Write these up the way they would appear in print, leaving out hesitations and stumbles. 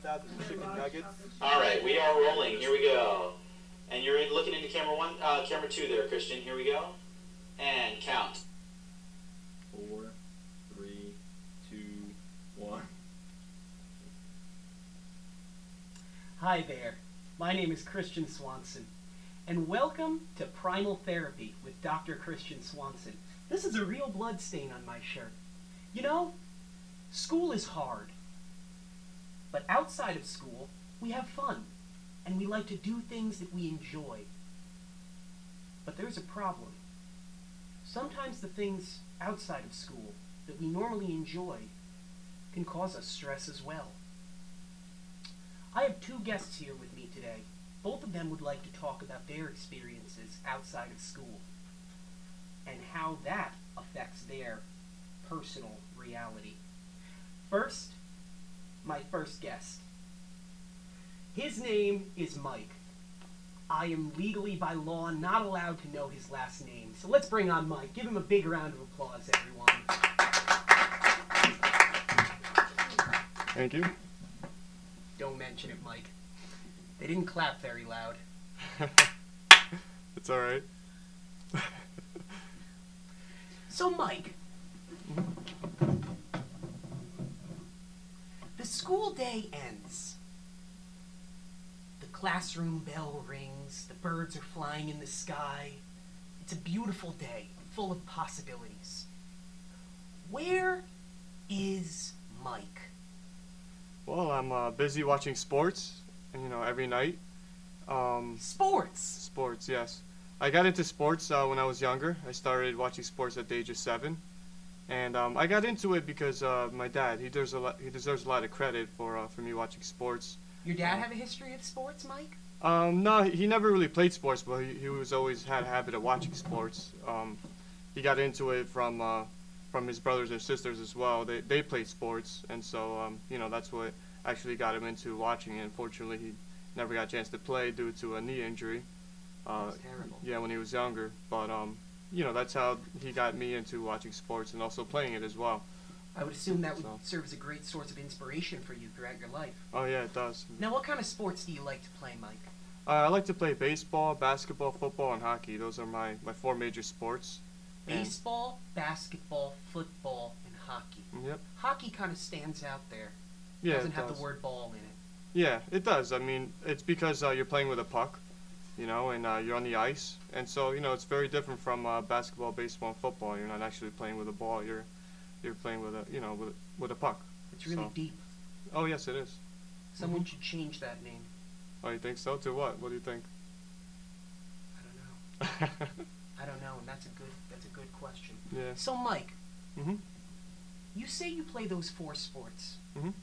5,000 chicken nuggets. All right, we are rolling. Here we go. And you're looking into camera 2 there, Christian. Here we go. And count. 4, 3, 2, 1. Hi there. My name is Christian Swanson, and welcome to Primal Therapy with Dr. Christian Swanson. This is a real blood stain on my shirt. You know, school is hard. But outside of school, we have fun, and we like to do things that we enjoy. But there's a problem. Sometimes the things outside of school that we normally enjoy can cause us stress as well. I have two guests here with me today. Both of them would like to talk about their experiences outside of school and how that affects their personal reality. First, my first guest. His name is Mike. I am legally by law not allowed to know his last name, so let's bring on Mike. Give him a big round of applause, everyone. Thank you. Don't mention it, Mike. They didn't clap very loud. It's alright. So, Mike, the school day ends. The classroom bell rings, the birds are flying in the sky. It's a beautiful day, full of possibilities. Where is Mike? Well, I'm busy watching sports, every night. Sports? Sports, yes. I got into sports when I was younger. I started watching sports at the age of 7. And I got into it because my dad, he deserves a lot of credit for me watching sports. Your dad have a history of sports, Mike? No, he never really played sports, but he was always had a habit of watching sports. He got into it from his brothers and sisters as well. They played sports, and so that's what actually got him into watching it. Unfortunately, he never got a chance to play due to a knee injury. That's terrible. Yeah, when he was younger. But that's how he got me into watching sports and also playing it as well. I would assume that would serve as a great source of inspiration for you throughout your life. Oh yeah, it does. Now, what kind of sports do you like to play, Mike? I like to play baseball, basketball, football, and hockey. Those are my 4 major sports. Baseball, basketball, football, and hockey. Yep. Hockey kind of stands out there. Yeah, Doesn't have the word ball in it. Yeah, it does. I mean, it's because you're playing with a puck, and you're on the ice, and so it's very different from basketball, baseball, and football. You're not actually playing with a ball. You're playing with a with a puck. It's really deep. Oh yes, it is. Someone should change that name. Oh, you think so? To what? What do you think? I don't know. I don't know, and that's a good question. Yeah. So, Mike, Mhm. you say you play those 4 sports. Mhm.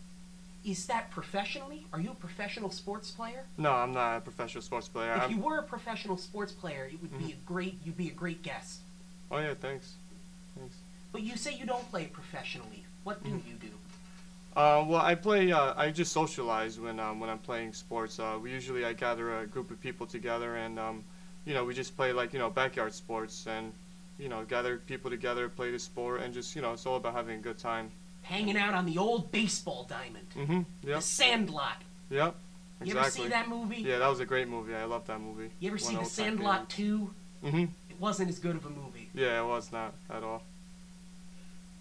Is that professionally? Are you a professional sports player? No, I'm not a professional sports player. If you were a professional sports player, it would be you'd be a great guest. Oh yeah, thanks. Thanks. But you say you don't play professionally. What do you do? Well, I play. I just socialize when I'm playing sports. I gather a group of people together, and we just play backyard sports, and gather people together, play the sport, and just it's all about having a good time. Hanging out on the old baseball diamond. Yep. The Sandlot. Yep. Exactly. You ever see that movie? Yeah, that was a great movie. I love that movie. You ever see The Sandlot 2? It wasn't as good of a movie. Yeah, it was not at all.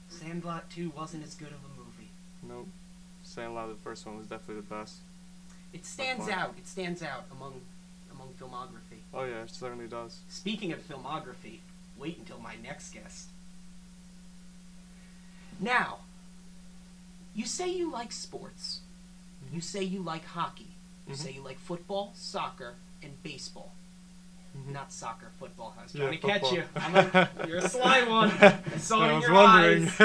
Sandlot 2 wasn't as good of a movie. Nope. Sandlot, the first one, was definitely the best. It stands out. It stands out among filmography. Oh yeah, it certainly does. Speaking of filmography, wait until my next guest. Now, you say you like sports. You say you like hockey. You say you like football, soccer, and baseball. Not soccer, football. I was trying to catch you. You're a sly one. I saw it in your eyes.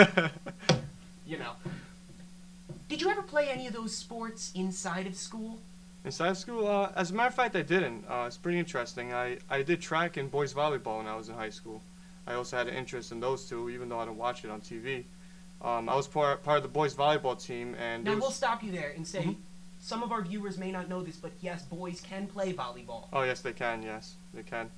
Did you ever play any of those sports inside of school? Inside of school? As a matter of fact, I didn't. It's pretty interesting. I did track and boys volleyball when I was in high school. I also had an interest in those two, even though I didn't watch it on TV. I was part of the boys volleyball team, and now we'll stop you there and say some of our viewers may not know this, but yes, boys can play volleyball. Oh yes, they can. Yes, they can.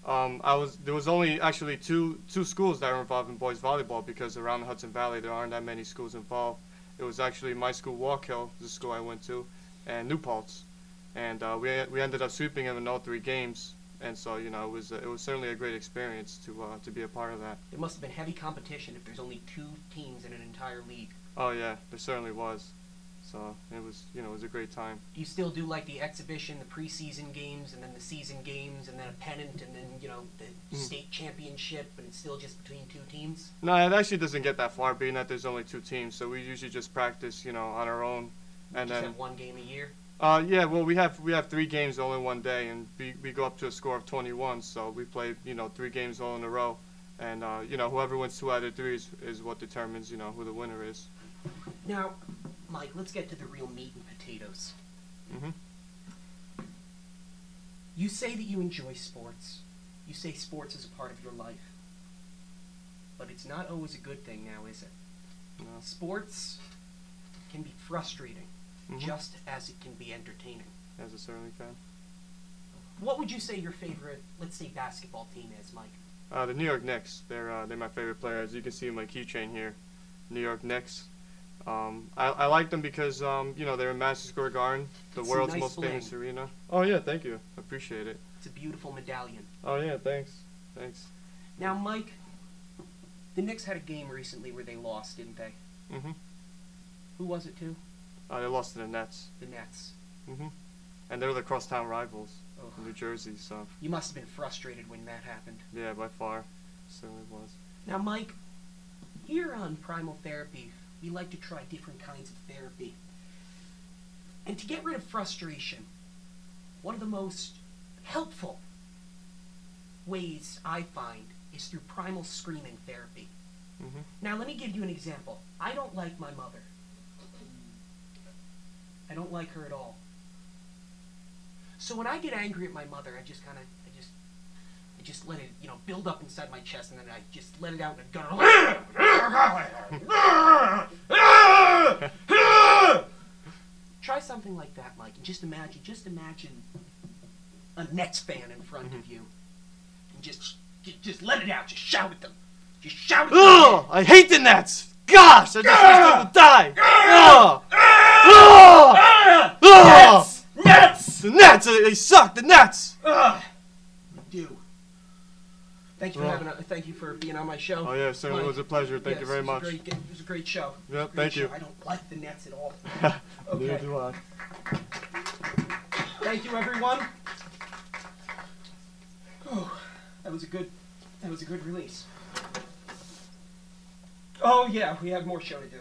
There was only actually two schools that were involved in boys volleyball, because around the Hudson Valley there aren't that many schools involved. It was actually my school, Walkill, the school I went to, and New Paltz. And we ended up sweeping them in all 3 games. And so, you know, it was certainly a great experience to be a part of that. There must have been heavy competition if there's only 2 teams in an entire league. Oh yeah, there certainly was. So it was, you know, it was a great time. Do you still do like the exhibition, the preseason games, and then the season games, and then a pennant, and then, you know, the state championship, and it's still just between 2 teams? No, it actually doesn't get that far, being that there's only 2 teams. So we usually just practice, you know, on our own. And Just then have 1 game a year? yeah, well, we have 3 games all in one day, and we go up to a score of 21. So we play, you know, 3 games all in a row, and you know, whoever wins 2 out of 3 is what determines, you know, who the winner is. Now, Mike, let's get to the real meat and potatoes. Mhm. You say that you enjoy sports. You say sports is a part of your life. But it's not always a good thing now, is it? No. Sports can be frustrating, just as it can be entertaining. As it certainly can. What would you say your favorite, let's say, basketball team is, Mike? The New York Knicks. They're my favorite player. As you can see in my keychain here, New York Knicks. I like them because you know, they're in Madison Square Garden, the It's a world's nice most bling. famous arena. Oh yeah, thank you. Appreciate it. It's a beautiful medallion. Oh yeah, thanks. Thanks. Now, Mike, the Knicks had a game recently where they lost, didn't they? Mhm. Who was it to? They lost to the Nets. The Nets. Mhm. And they're the crosstown rivals Oh. in New Jersey. So You must have been frustrated when that happened. yeah, by far, certainly was. Now, Mike, here on Primal Therapy, we like to try different kinds of therapy. And to get rid of frustration, one of the most helpful ways I find is through primal screaming therapy. Mhm. Now, let me give you an example. I don't like my mother. I don't like her at all. So when I get angry at my mother, I just let it, you know, build up inside my chest, and then I just let it out in a gutter. Try something like that, Mike, and just imagine a Nets fan in front of you, and just let it out. Just shout at them. Just shout at them. Oh, I hate the Nets. Gosh, I just wish they would die. Oh. Oh. Oh. Nets! The Nets, they suck. The Nets. You do. Thank you for being on my show. Oh yeah, certainly Mike, was a pleasure. Thank yes, you very much. It was a great show. Yep, Great thank show. you. I don't like the Nets at all. Neither Okay. do I. Thank you, everyone. Oh, that was a good release. Oh yeah, we have more show to do.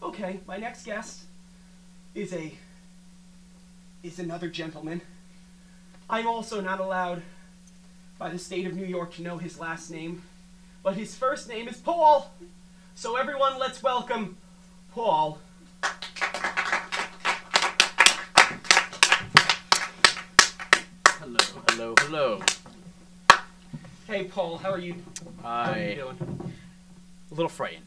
Okay, my next guest is another gentleman. I'm also not allowed by the state of New York to know his last name, but his first name is Paul. So everyone, let's welcome Paul. Hello, hello, hello. Hey Paul, how are you? How are you I doing? a little frightened,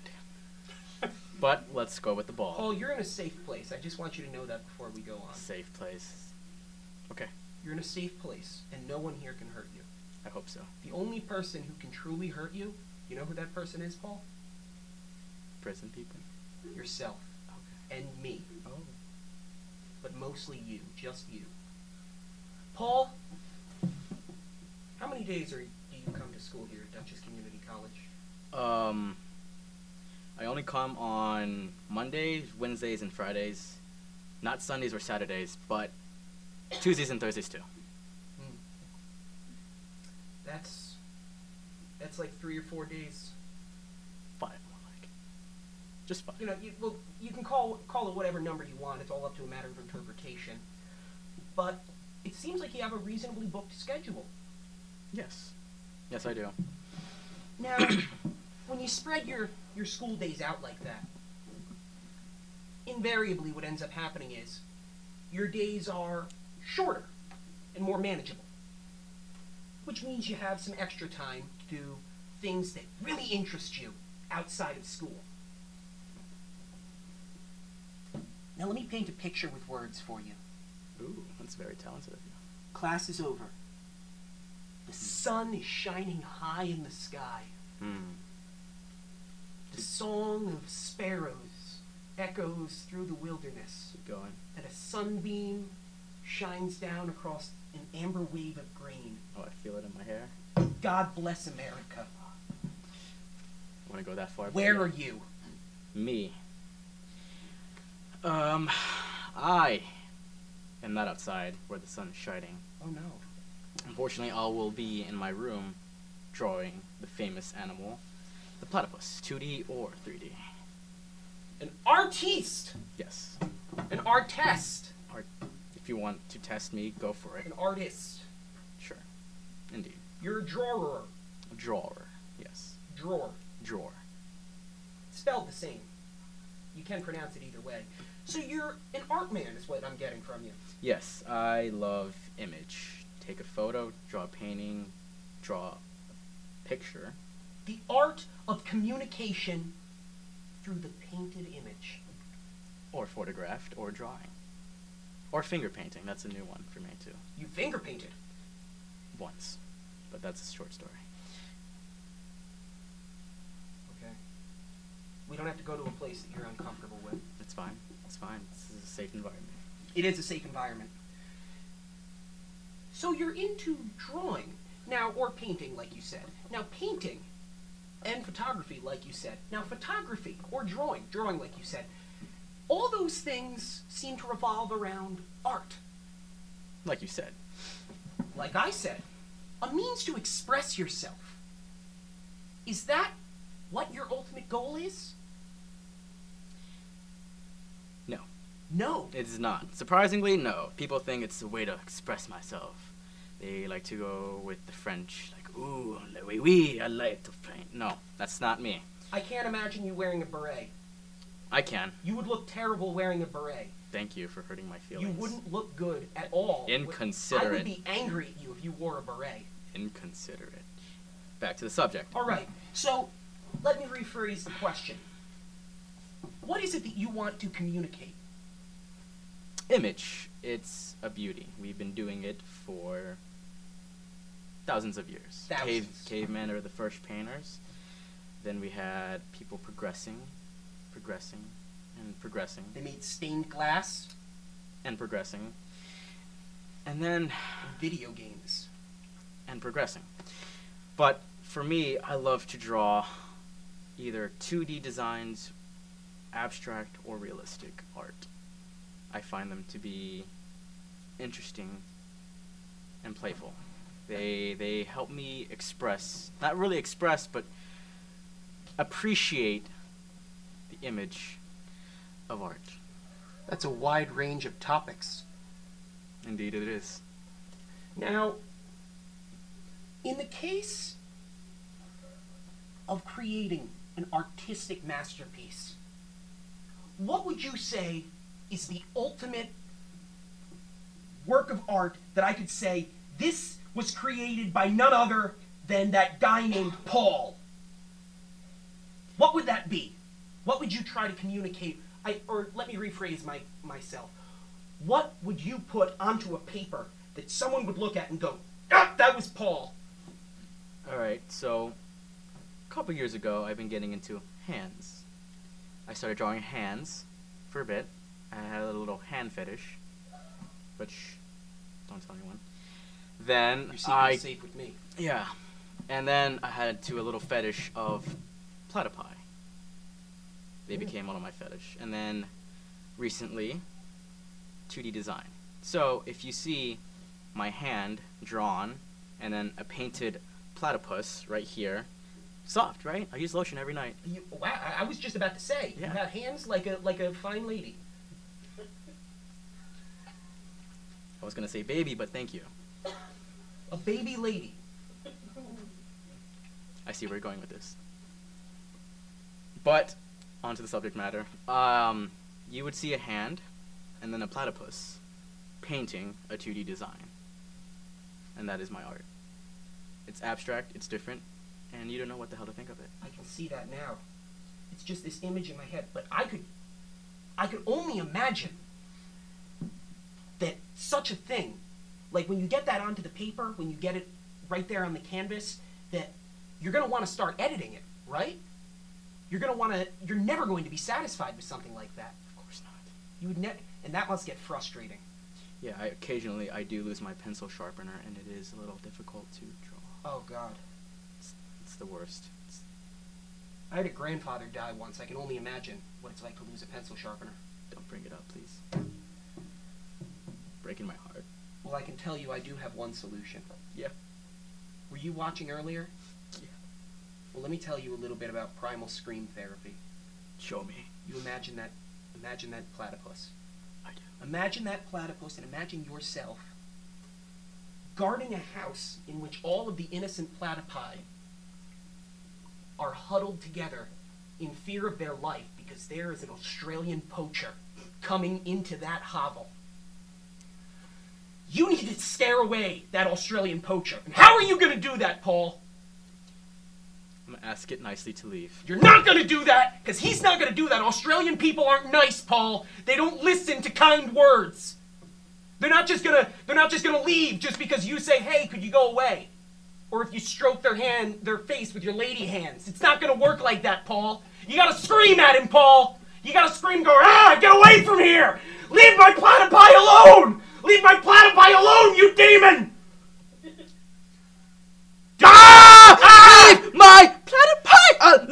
but let's go with the ball. Paul, you're in a safe place. I just want you to know that before we go on. Safe place. Okay, You're in a safe place, and no one here can hurt you. I hope so. The only person who can truly hurt you, you know who that person is, Paul? Prison people. Yourself. Okay. And me. Oh. But mostly you. Just you. Paul, how many days do you come to school here at Dutchess Community College? I only come on Mondays, Wednesdays, and Fridays. Not Sundays or Saturdays, but Tuesdays and Thursdays too. That's like 3 or 4 days. 5 more like. Just 5. You know, you can call it whatever number you want. It's all up to a matter of interpretation. But it seems like you have a reasonably booked schedule. Yes. Yes, I do. Now, when you spread your school days out like that, invariably what ends up happening is your days are shorter and more manageable, which means you have some extra time to do things that really interest you outside of school. Now let me paint a picture with words for you. Ooh, that's very talented of you. Class is over. The sun is shining high in the sky. Hmm. The song of sparrows echoes through the wilderness, Keep going. and a sunbeam shines down across an amber wave of grain. Oh, I feel it in my hair. God bless America. I want to go that far. but Where yeah. are you? Me. I am not outside where the sun is shining. Oh no. Unfortunately, I will be in my room drawing the famous animal, the platypus, 2D or 3D. An artiste! Yes. An artist! If you want to test me, go for it. An artist. Sure. Indeed. You're a drawer. A drawer. Yes. Drawer. Drawer. Spelled the same. You can pronounce it either way. So you're an art man is what I'm getting from you. Yes, I love image. Take a photo, draw a painting, draw a picture. The art of communication through the painted image. Or photographed, or drawing. Or finger painting. That's a new one for me, too. You finger painted. Once. But that's a short story. Okay. We don't have to go to a place that you're uncomfortable with. It's fine. It's fine. This is a safe environment. It is a safe environment. So you're into drawing now, or painting, like you said. Now, painting and photography, like you said. Now, photography or drawing, like you said. All those things seem to revolve around art. Like you said. Like I said, a means to express yourself. Is that what your ultimate goal is? No. No. It is not. Surprisingly, no. People think it's a way to express myself. They like to go with the French, like, ooh, oui, oui, I like to paint. No, that's not me. I can't imagine you wearing a beret. I can. You would look terrible wearing a beret. Thank you for hurting my feelings. You wouldn't look good at all. Inconsiderate. I would be angry at you if you wore a beret. Inconsiderate. Back to the subject. All right, so let me rephrase the question. What is it that you want to communicate? Image. It's a beauty. We've been doing it for thousands of years. Thousands. Cavemen are the first painters. Then we had people progressing, and progressing, They made stained glass and progressing. And then, and video games. and progressing. But for me, I love to draw either 2D designs, abstract, or realistic art. I find them to be interesting and playful. They help me express, not really express, but appreciate the image of art. That's a wide range of topics. Indeed it is. Now, in the case of creating an artistic masterpiece, what would you say is the ultimate work of art that I could say, this was created by none other than that guy named Paul? What would that be? What would you try to communicate? Or let me rephrase myself. What would you put onto a paper that someone would look at and go, ah, that was Paul? Alright, so a couple years ago I've been getting into hands. I started drawing hands for a bit. I had a little hand fetish, but shh, don't tell anyone. Then Your secret's safe with me. yeah, and then I had a little fetish of platypi. They became one of my fetish. And then recently, 2D design. So if you see my hand drawn and then a painted platypus right here, soft, right? I use lotion every night. Wow, I was just about to say, Yeah. you have hands like a fine lady. I was gonna say baby, but thank you. A baby lady. I see where you're going with this. But onto the subject matter. You would see a hand and then a platypus painting a 2D design. And that is my art. It's abstract, it's different, and you don't know what the hell to think of it. I can see that now. It's just this image in my head, but I could only imagine that such a thing, like when you get that onto the paper, when you get it right there on the canvas, that you're going to want to start editing it, right? you're never going to be satisfied with something like that. Of course not. You would and that must get frustrating. Yeah, occasionally I do lose my pencil sharpener, and it is a little difficult to draw. Oh, God. It's the worst. I had a grandfather die once. I can only imagine what it's like to lose a pencil sharpener. Don't bring it up, please. Breaking my heart. Well, I can tell you I do have one solution. Yeah. Were you watching earlier? Yeah. Well, let me tell you a little bit about primal scream therapy. Show me. You imagine that platypus. I do. Imagine that platypus and imagine yourself guarding a house in which all of the innocent platypi are huddled together in fear of their life because there is an Australian poacher coming into that hovel. You need to scare away that Australian poacher. And how are you going to do that, Paul? I'm going to ask it nicely to leave. You're not going to do that, because he's not going to do that. Australian people aren't nice, Paul. They don't listen to kind words. They're not just gonna leave just because you say, hey, could you go away? Or if you stroke their face with your lady hands. It's not going to work like that, Paul. You got to scream at him, Paul. You got to scream and go, ah, get away from here. Leave my platypi alone. Leave my platypi alone, you demon. Leave my platypi alone!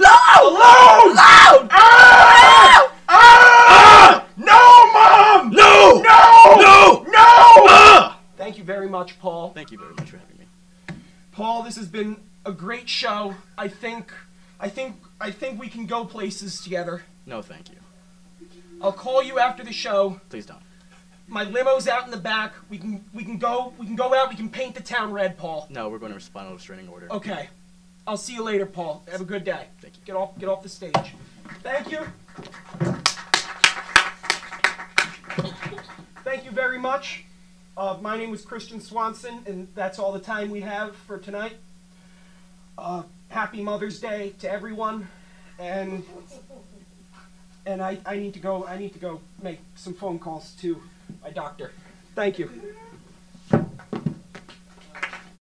Alone! Ah! Ah! No, Mom! No! No! No! No! Thank you very much, Paul. Thank you very much for having me. Paul, this has been a great show. I think we can go places together. No, thank you. I'll call you after the show. Please don't. My limo's out in the back. We can go out. We can paint the town red, Paul. No, we're going to respond to a restraining order. Okay. I'll see you later, Paul. Have a good day. Thank you. Get off the stage. Thank you. Thank you very much. My name is Christian Swanson, and that's all the time we have for tonight. Happy Mother's Day to everyone, and I need to go make some phone calls to my doctor. Thank you.